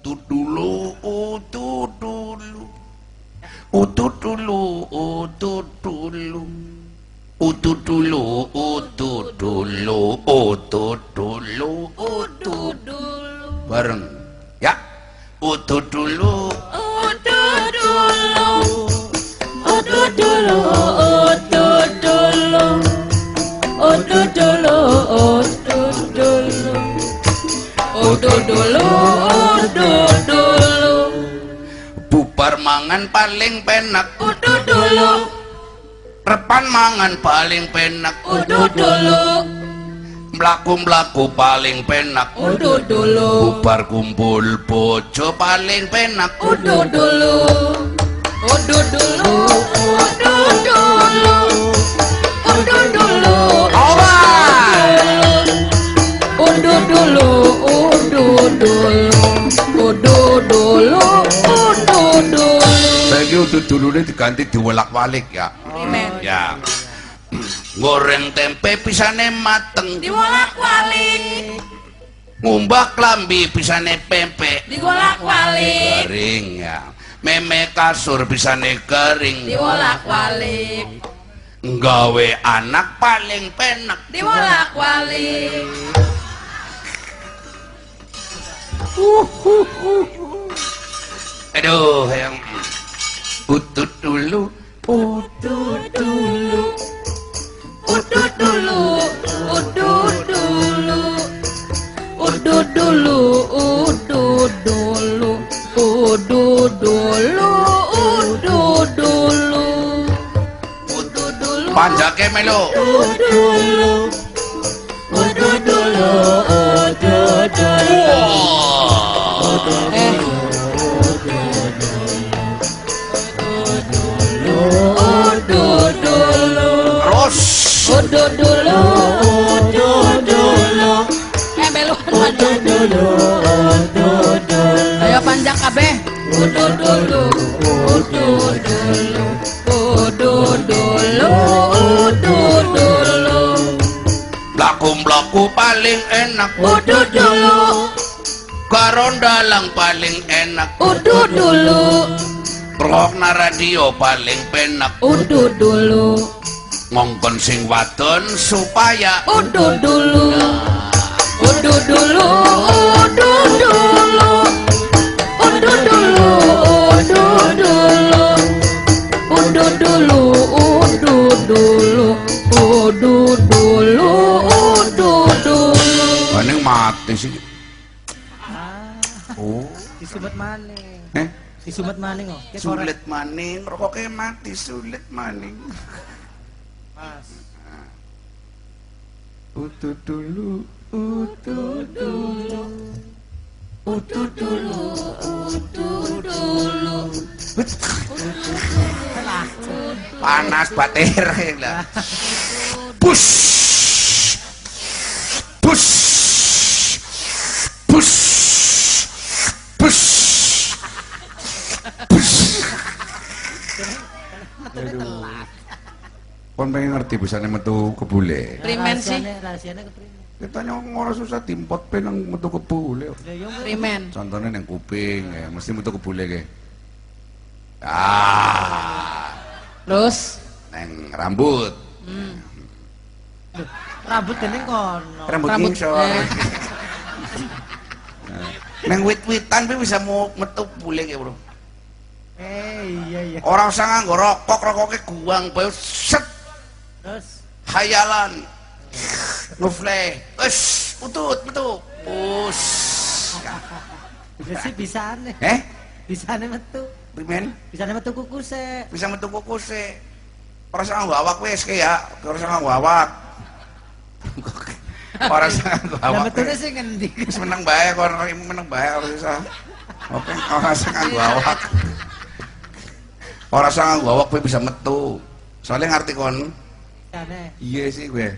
utut dulu, utut dulu, utut dulu, utut dulu, utut dulu, utut dulu, utut dulu, utut dulu, bareng, ya, utut dulu, utut dulu, utut dulu, utut dulu, utut dulu, utut dulu. Udut dulu, udut dulu. Bubar mangan paling penak. Udut dulu. Repan mangan paling penak. Udut dulu. Mlaku-mlaku paling penak. Udut dulu. Bubar kumpul bojo paling penak. Udut dulu. Udut dulu, udut dulu. Udut dulu. Udut dulu, udut dulu, udut dulu, udut dulu. Saiki udut dulu ini diganti diwolak-walik ya. Ya. Goreng tempe pisane mateng, diwolak-walik. Ngumbah klambi pisane pempek, diwolak-walik. Garing ya. Meme kasur pisane kering, diwolak-walik. Nggawe anak paling penak, diwolak-walik. Aduh, yang utut dulu, utut dulu, utut dulu, utut dulu, udut dulu, udut dulu, udut dulu, udut dulu, udut dulu. Panjake melo. Udut dulu, udut dulu, udut dulu. Udut dulu, udut dulu. Beluan udut dulu, udut dulu. Ayo panjang kabeh. Udut dulu, udut dulu, udut dulu, udut dulu. Laku-laku paling enak. Udut dulu. Karondalang paling enak. Udut dulu. Rokna radio paling penak. Udut dulu. Ngongkon sing wadon supaya udut dulu, udut dulu, udut dulu, udut dulu, udut dulu, udut dulu, udut dulu, udut dulu, udut dulu. Paling mati sih. Oh, disumet maning. Disumet maning oh. Sulit maning, rokoknya mati sulit maning. Mas. Utut dulu, utut dulu, utut dulu, utut dulu. Panas baterai lah. Push, push, push, push, push. Kon pengen ngerti bisane metu kebule. Primen sih. Rahasiane keprimen. Kita ora susah timpot pe nang metu kebule. Primen. Contohnya nang kuping ya, mesti metu kebule ke. Ah. Terus nang rambut. Rambut gene kono. Rambut ngisor. Nang wit-witan pe bisa metu kebule ke, Bro. Iya. Orang usah nganggo rokok, rokoknya guang bae set. Terus hayalan ngefle utut metu pus bisa sih bisane bisane metu primen bisane metu kukuse bisa metu kukuse ora usah nganggo awak wis ke ya ora usah nganggo awak ora usah nganggo awak metune sing ngendi wis meneng bae kok meneng bae ora usah oke ora usah nganggo awak ora usah nganggo awak kowe bisa metu soalnya ngerti kon iya sih gue